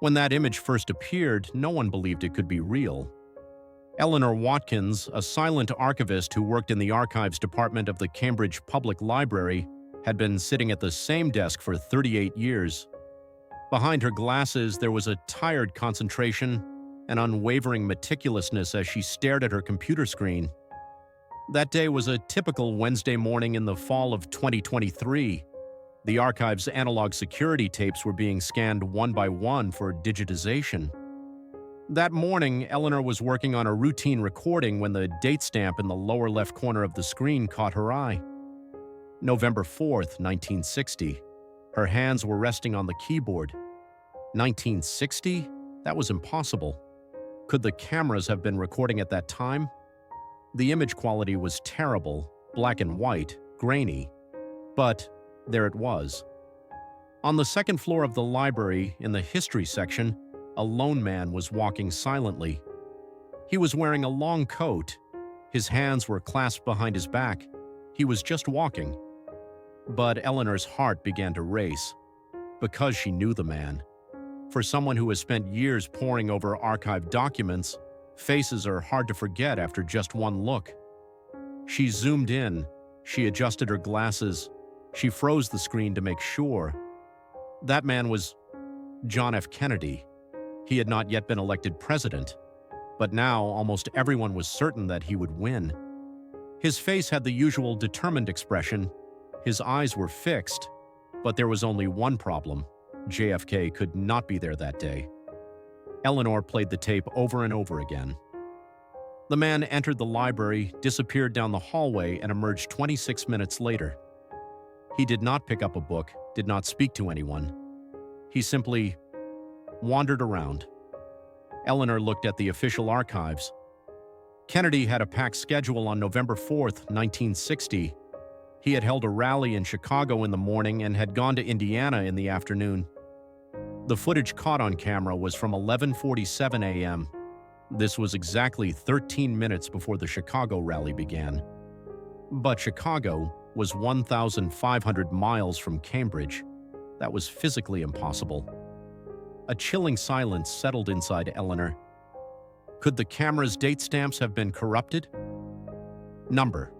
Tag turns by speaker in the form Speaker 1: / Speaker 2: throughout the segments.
Speaker 1: When that image first appeared, no one believed it could be real. Eleanor Watkins, a silent archivist who worked in the archives department of the Cambridge Public Library, had been sitting at the same desk for 38 years. Behind her glasses, there was a tired concentration, an unwavering meticulousness as she stared at her computer screen. That day was a typical Wednesday morning in the fall of 2023. The archive's analog security tapes were being scanned one by one for digitization. That morning, Eleanor was working on a routine recording when the date stamp in the lower left corner of the screen caught her eye. November 4th, 1960. Her hands were resting on the keyboard. 1960? That was impossible. Could the cameras have been recording at that time? The image quality was terrible, black and white, grainy. But there it was. On the second floor of the library, in the history section, a lone man was walking silently. He was wearing a long coat. His hands were clasped behind his back. He was just walking. But Eleanor's heart began to race, because she knew the man. For someone who has spent years poring over archived documents, faces are hard to forget after just one look. She zoomed in. She adjusted her glasses. She froze the screen to make sure. That man was John F. Kennedy. He had not yet been elected president, but now almost everyone was certain that he would win. His face had the usual determined expression. His eyes were fixed, but there was only one problem. JFK could not be there that day. Eleanor played the tape over and over again. The man entered the library, disappeared down the hallway, and emerged 26 minutes later. He did not pick up a book, did not speak to anyone. He simply wandered around. Eleanor looked at the official archives. Kennedy had a packed schedule on November 4th, 1960. He had held a rally in Chicago in the morning and had gone to Indiana in the afternoon. The footage caught on camera was from 11:47 a.m. This was exactly 13 minutes before the Chicago rally began. But Chicago was 1,500 miles from Cambridge. That was physically impossible. A chilling silence settled inside Eleanor. Could the camera's date stamps have been corrupted? Number.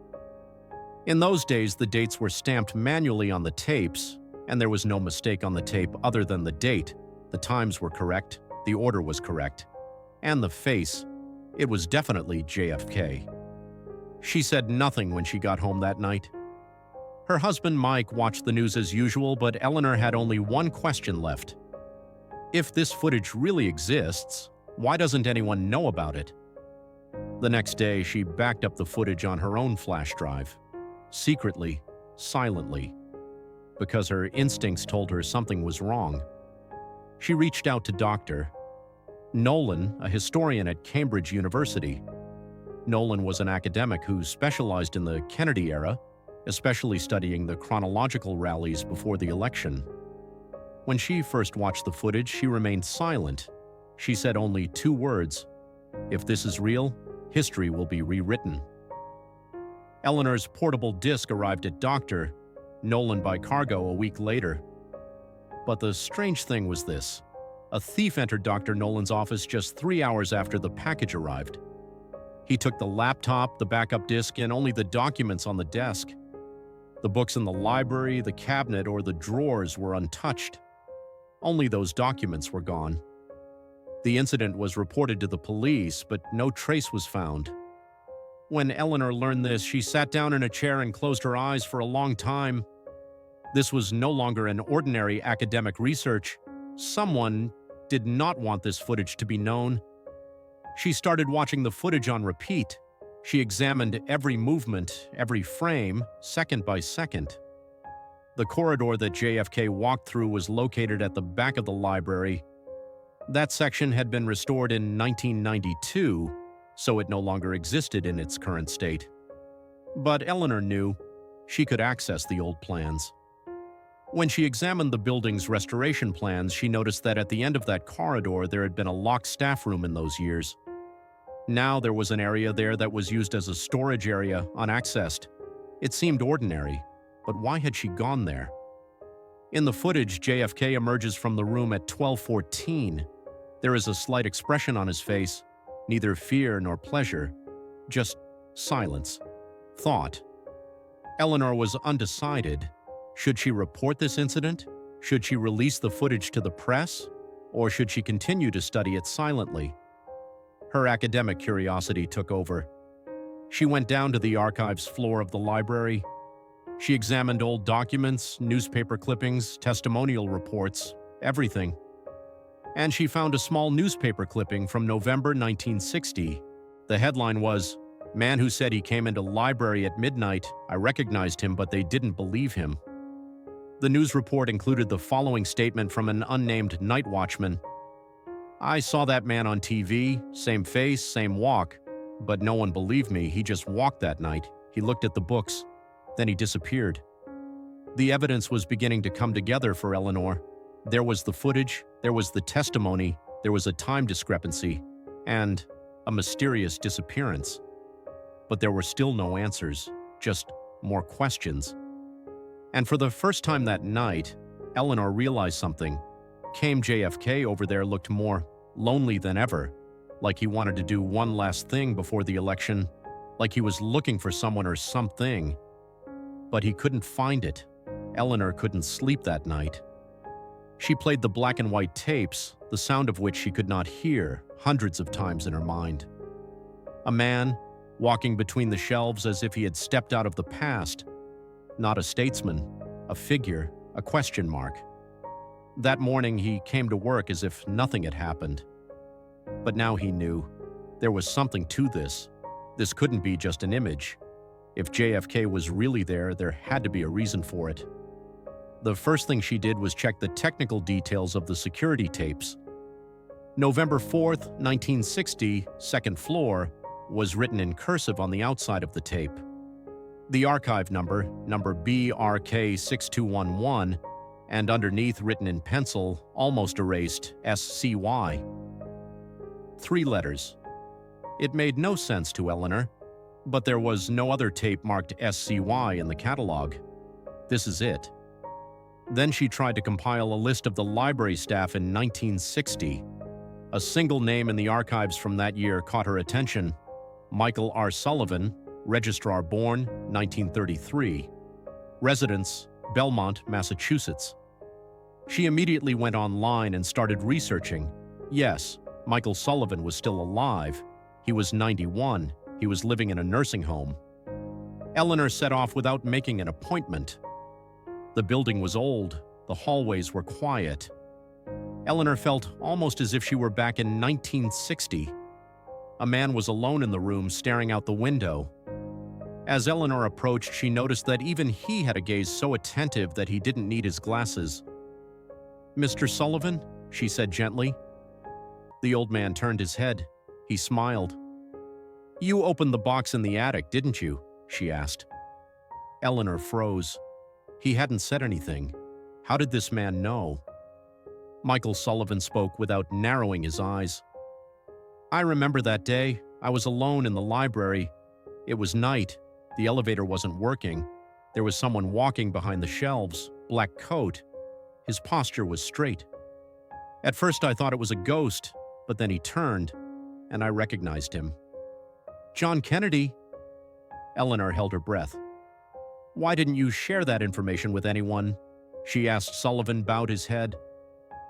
Speaker 1: In those days, the dates were stamped manually on the tapes, and there was no mistake on the tape other than the date. The times were correct, the order was correct, and the face. It was definitely JFK. She said nothing when she got home that night. Her husband Mike watched the news as usual, but Eleanor had only one question left. If this footage really exists, why doesn't anyone know about it? The next day, she backed up the footage on her own flash drive. Secretly, silently, because her instincts told her something was wrong. She reached out to Dr. Nolan, a historian at Cambridge University. Nolan was an academic who specialized in the Kennedy era, especially studying the chronological rallies before the election. When she first watched the footage, she remained silent. She said only two words: "If this is real, history will be rewritten." Eleanor's portable disc arrived at Dr. Nolan by cargo a week later. But the strange thing was this. A thief entered Dr. Nolan's office just 3 hours after the package arrived. He took the laptop, the backup disk, and only the documents on the desk. The books in the library, the cabinet, or the drawers were untouched. Only those documents were gone. The incident was reported to the police, but no trace was found. When Eleanor learned this, she sat down in a chair and closed her eyes for a long time. This was no longer an ordinary academic research. Someone did not want this footage to be known. She started watching the footage on repeat. She examined every movement, every frame, second by second. The corridor that JFK walked through was located at the back of the library. That section had been restored in 1992, so it no longer existed in its current state. But Eleanor knew she could access the old plans. When she examined the building's restoration plans, she noticed that at the end of that corridor there had been a locked staff room in those years. Now there was an area there that was used as a storage area, unaccessed. It seemed ordinary, but why had she gone there? In the footage, JFK emerges from the room at 12:14. There is a slight expression on his face, neither fear nor pleasure, just silence, thought. Eleanor was undecided. Should she report this incident? Should she release the footage to the press? Or should she continue to study it silently? Her academic curiosity took over. She went down to the archives floor of the library. She examined old documents, newspaper clippings, testimonial reports, everything. And she found a small newspaper clipping from November 1960. The headline was, "Man who said he came into library at midnight. I recognized him, but they didn't believe him." The news report included the following statement from an unnamed night watchman. "I saw that man on TV, same face, same walk, but no one believed me. He just walked that night. He looked at the books, then he disappeared." The evidence was beginning to come together for Eleanor. There was the footage, there was the testimony, there was a time discrepancy, and a mysterious disappearance. But there were still no answers, just more questions. And for the first time that night, Eleanor realized something. Came JFK over there looked more lonely than ever, like he wanted to do one last thing before the election, like he was looking for someone or something. But he couldn't find it. Eleanor couldn't sleep that night. She played the black and white tapes, the sound of which she could not hear, hundreds of times in her mind. A man, walking between the shelves as if he had stepped out of the past. Not a statesman, a figure, a question mark. That morning he came to work as if nothing had happened. But now he knew. There was something to this. This couldn't be just an image. If JFK was really there, there had to be a reason for it. The first thing she did was check the technical details of the security tapes. November 4th, 1960, second floor, was written in cursive on the outside of the tape. The archive number BRK6211, and underneath written in pencil, almost erased, SCY. 3 letters. It made no sense to Eleanor, but there was no other tape marked SCY in the catalog. This is it. Then she tried to compile a list of the library staff in 1960. A single name in the archives from that year caught her attention. Michael R. Sullivan, Registrar born, 1933. Residence, Belmont, Massachusetts. She immediately went online and started researching. Yes, Michael Sullivan was still alive. He was 91. He was living in a nursing home. Eleanor set off without making an appointment. The building was old. The hallways were quiet. Eleanor felt almost as if she were back in 1960. A man was alone in the room, staring out the window. As Eleanor approached, she noticed that even he had a gaze so attentive that he didn't need his glasses. "Mr. Sullivan?" she said gently. The old man turned his head. He smiled. "You opened the box in the attic, didn't you?" she asked. Eleanor froze. He hadn't said anything. How did this man know? Michael Sullivan spoke without narrowing his eyes. "I remember that day. I was alone in the library. It was night. The elevator wasn't working. There was someone walking behind the shelves, black coat. His posture was straight. At first I thought it was a ghost, but then he turned, and I recognized him." "John Kennedy?" Eleanor held her breath. "Why didn't you share that information with anyone?" she asked. Sullivan bowed his head.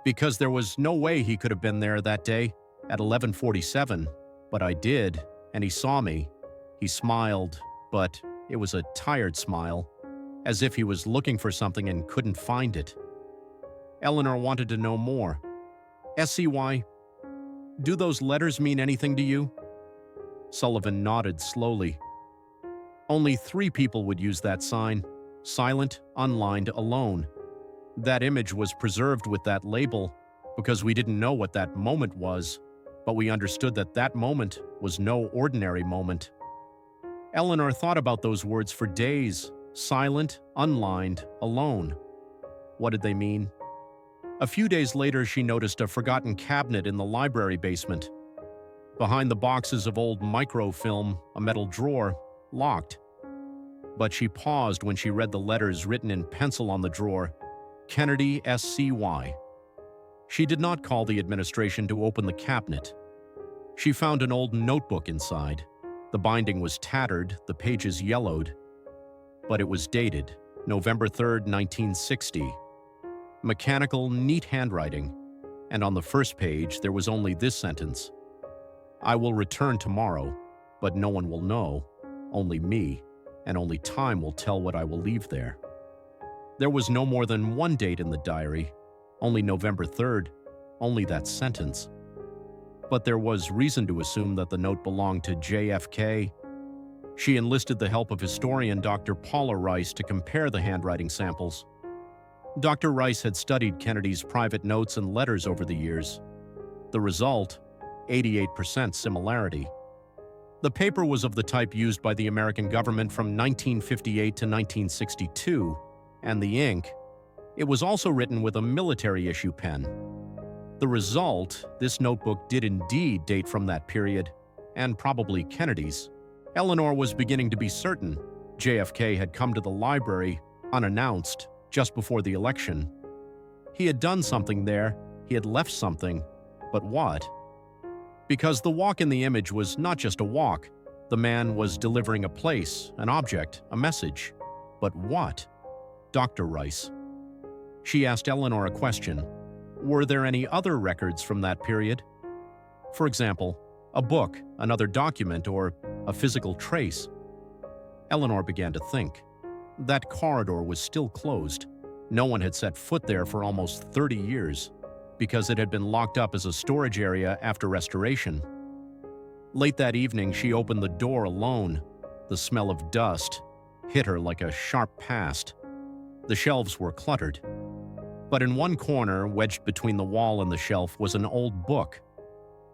Speaker 1: "Because there was no way he could have been there that day at 11:47, but I did, and he saw me. He smiled, but it was a tired smile, as if he was looking for something and couldn't find it." Eleanor wanted to know more. "SCY, do those letters mean anything to you?" Sullivan nodded slowly. "Only 3 people would use that sign, silent, unlined, alone. That image was preserved with that label because we didn't know what that moment was, but we understood that that moment was no ordinary moment." Eleanor thought about those words for days. Silent, unlined, alone. What did they mean? A few days later, she noticed a forgotten cabinet in the library basement. Behind the boxes of old microfilm, a metal drawer, locked. But she paused when she read the letters written in pencil on the drawer. Kennedy SCY. She did not call the administration to open the cabinet. She found an old notebook inside. The binding was tattered, the pages yellowed, but it was dated November 3rd, 1960. Mechanical, neat handwriting, and on the first page there was only this sentence: "I will return tomorrow, but no one will know, only me, and only time will tell what I will leave there." There was no more than one date in the diary, only November 3rd, only that sentence. But there was reason to assume that the note belonged to JFK. She enlisted the help of historian Dr. Paula Rice to compare the handwriting samples. Dr. Rice had studied Kennedy's private notes and letters over the years. The result, 88% similarity. The paper was of the type used by the American government from 1958 to 1962, and the ink, it was also written with a military-issue pen. The result, this notebook did indeed date from that period, and probably Kennedy's. Eleanor was beginning to be certain JFK had come to the library, unannounced, just before the election. He had done something there, he had left something, but what? Because the walk in the image was not just a walk. The man was delivering a place, an object, a message. But what? Dr. Rice. She asked Eleanor a question. Were there any other records from that period? For example, a book, another document, or a physical trace? Eleanor began to think. That corridor was still closed. No one had set foot there for almost 30 years, because it had been locked up as a storage area after restoration. Late that evening, she opened the door alone. The smell of dust hit her like a sharp past. The shelves were cluttered. But in one corner, wedged between the wall and the shelf, was an old book.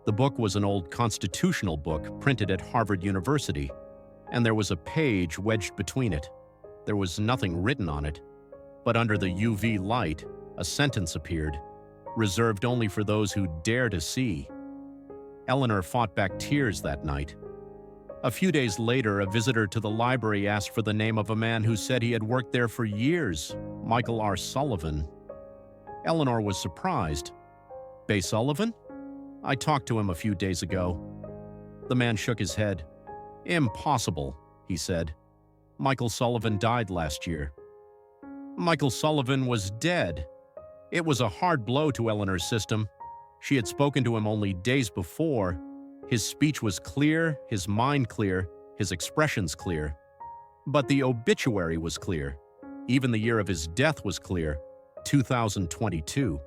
Speaker 1: The book was an old constitutional book printed at Harvard University, and there was a page wedged between it. There was nothing written on it, but under the UV light, a sentence appeared, reserved only for those who dare to see. Eleanor fought back tears that night. A few days later, a visitor to the library asked for the name of a man who said he had worked there for years, Michael R. Sullivan. Eleanor was surprised. "Bay Sullivan? I talked to him a few days ago." The man shook his head. "Impossible," he said. "Michael Sullivan died last year." Michael Sullivan was dead. It was a hard blow to Eleanor's system. She had spoken to him only days before. His speech was clear, his mind clear, his expressions clear. But the obituary was clear. Even the year of his death was clear, 2022.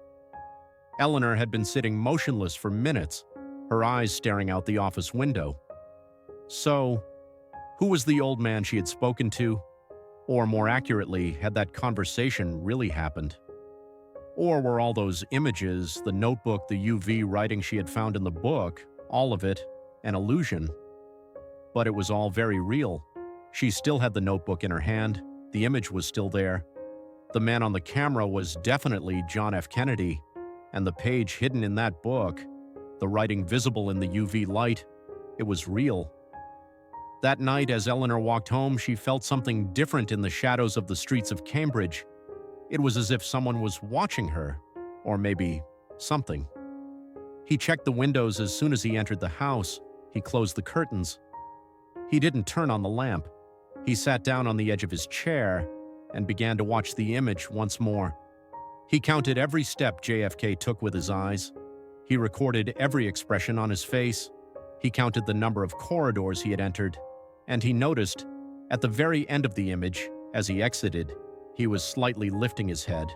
Speaker 1: Eleanor had been sitting motionless for minutes, her eyes staring out the office window. So, who was the old man she had spoken to? Or more accurately, had that conversation really happened? Or were all those images, the notebook, the UV writing she had found in the book, all of it, an illusion? But it was all very real. She still had the notebook in her hand, the image was still there. The man on the camera was definitely John F. Kennedy, and the page hidden in that book, the writing visible in the UV light, it was real. That night, as Eleanor walked home, she felt something different in the shadows of the streets of Cambridge. It was as if someone was watching her, or maybe something. He checked the windows as soon as he entered the house. He closed the curtains. He didn't turn on the lamp. He sat down on the edge of his chair and began to watch the image once more. He counted every step JFK took with his eyes. He recorded every expression on his face. He counted the number of corridors he had entered. And he noticed, at the very end of the image, as he exited, he was slightly lifting his head.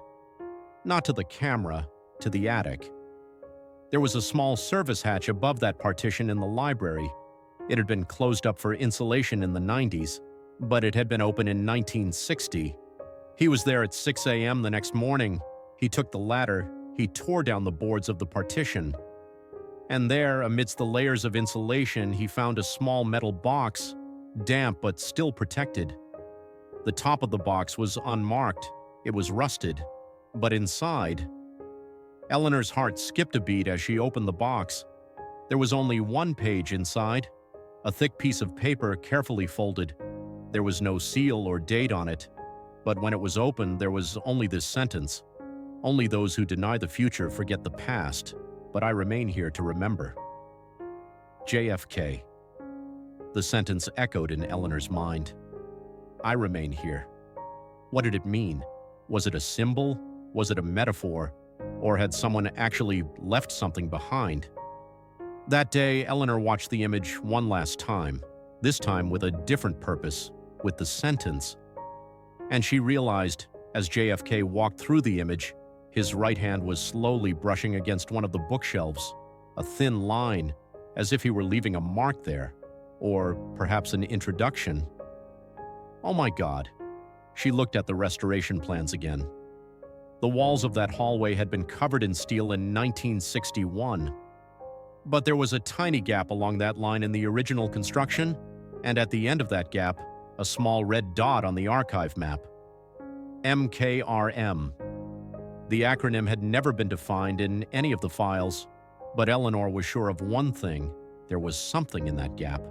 Speaker 1: Not to the camera, to the attic. There was a small service hatch above that partition in the library. It had been closed up for insulation in the 90s, but it had been open in 1960. He was there at 6 a.m. the next morning. He took the ladder. He tore down the boards of the partition. And there, amidst the layers of insulation, he found a small metal box, damp but still protected. The top of the box was unmarked. It was rusted. But inside, Eleanor's heart skipped a beat as she opened the box. There was only one page inside, a thick piece of paper carefully folded. There was no seal or date on it, but when it was opened, there was only this sentence: Only those who deny the future forget the past, but I remain here to remember. JFK. The sentence echoed in Eleanor's mind. I remain here. What did it mean? Was it a symbol? Was it a metaphor? Or had someone actually left something behind? That day, Eleanor watched the image one last time, this time with a different purpose, with the sentence. And she realized, as JFK walked through the image, his right hand was slowly brushing against one of the bookshelves, a thin line, as if he were leaving a mark there, or perhaps an introduction. Oh my God. She looked at the restoration plans again. The walls of that hallway had been covered in steel in 1961. But there was a tiny gap along that line in the original construction, and at the end of that gap, a small red dot on the archive map. MKRM. The acronym had never been defined in any of the files, but Eleanor was sure of one thing: there was something in that gap.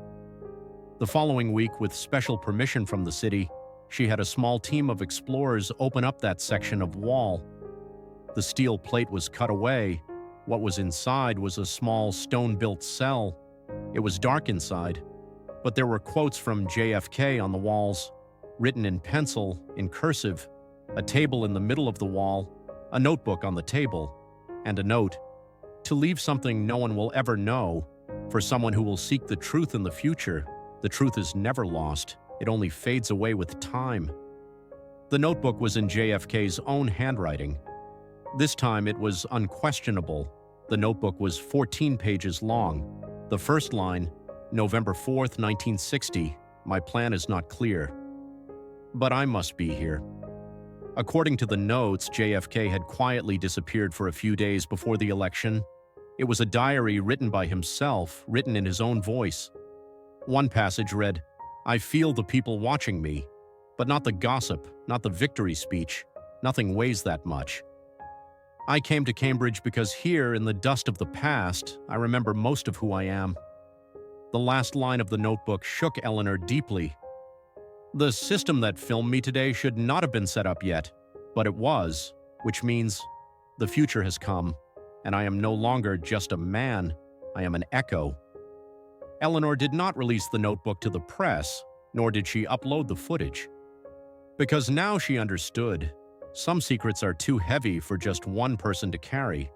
Speaker 1: The following week, with special permission from the city, she had a small team of explorers open up that section of wall. The steel plate was cut away. What was inside was a small stone-built cell. It was dark inside, but there were quotes from JFK on the walls, written in pencil, in cursive, a table in the middle of the wall, a notebook on the table, and a note: to leave something no one will ever know, for someone who will seek the truth in the future. The truth is never lost. It only fades away with time. The notebook was in JFK's own handwriting. This time it was unquestionable. The notebook was 14 pages long. The first line, November 4th, 1960, my plan is not clear. But I must be here. According to the notes, JFK had quietly disappeared for a few days before the election. It was a diary written by himself, written in his own voice. One passage read, I feel the people watching me, but not the gossip, not the victory speech. Nothing weighs that much. I came to Cambridge because here, in the dust of the past, I remember most of who I am. The last line of the notebook shook Eleanor deeply. The system that filmed me today should not have been set up yet, but it was, which means the future has come, and I am no longer just a man, I am an echo. Eleanor did not release the notebook to the press, nor did she upload the footage. Because now she understood, some secrets are too heavy for just one person to carry.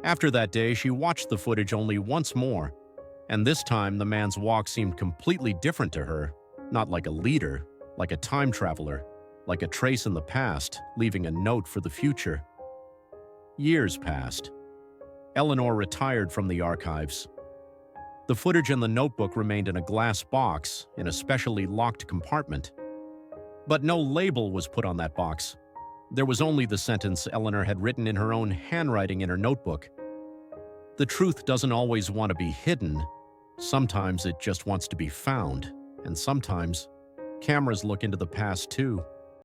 Speaker 1: After that day, she watched the footage only once more, and this time the man's walk seemed completely different to her, not like a leader, like a time traveler, like a trace in the past, leaving a note for the future. Years passed. Eleanor retired from the archives. The footage and the notebook remained in a glass box in a specially locked compartment. But no label was put on that box. There was only the sentence Eleanor had written in her own handwriting in her notebook. The truth doesn't always want to be hidden. Sometimes it just wants to be found. And sometimes, cameras look into the past too.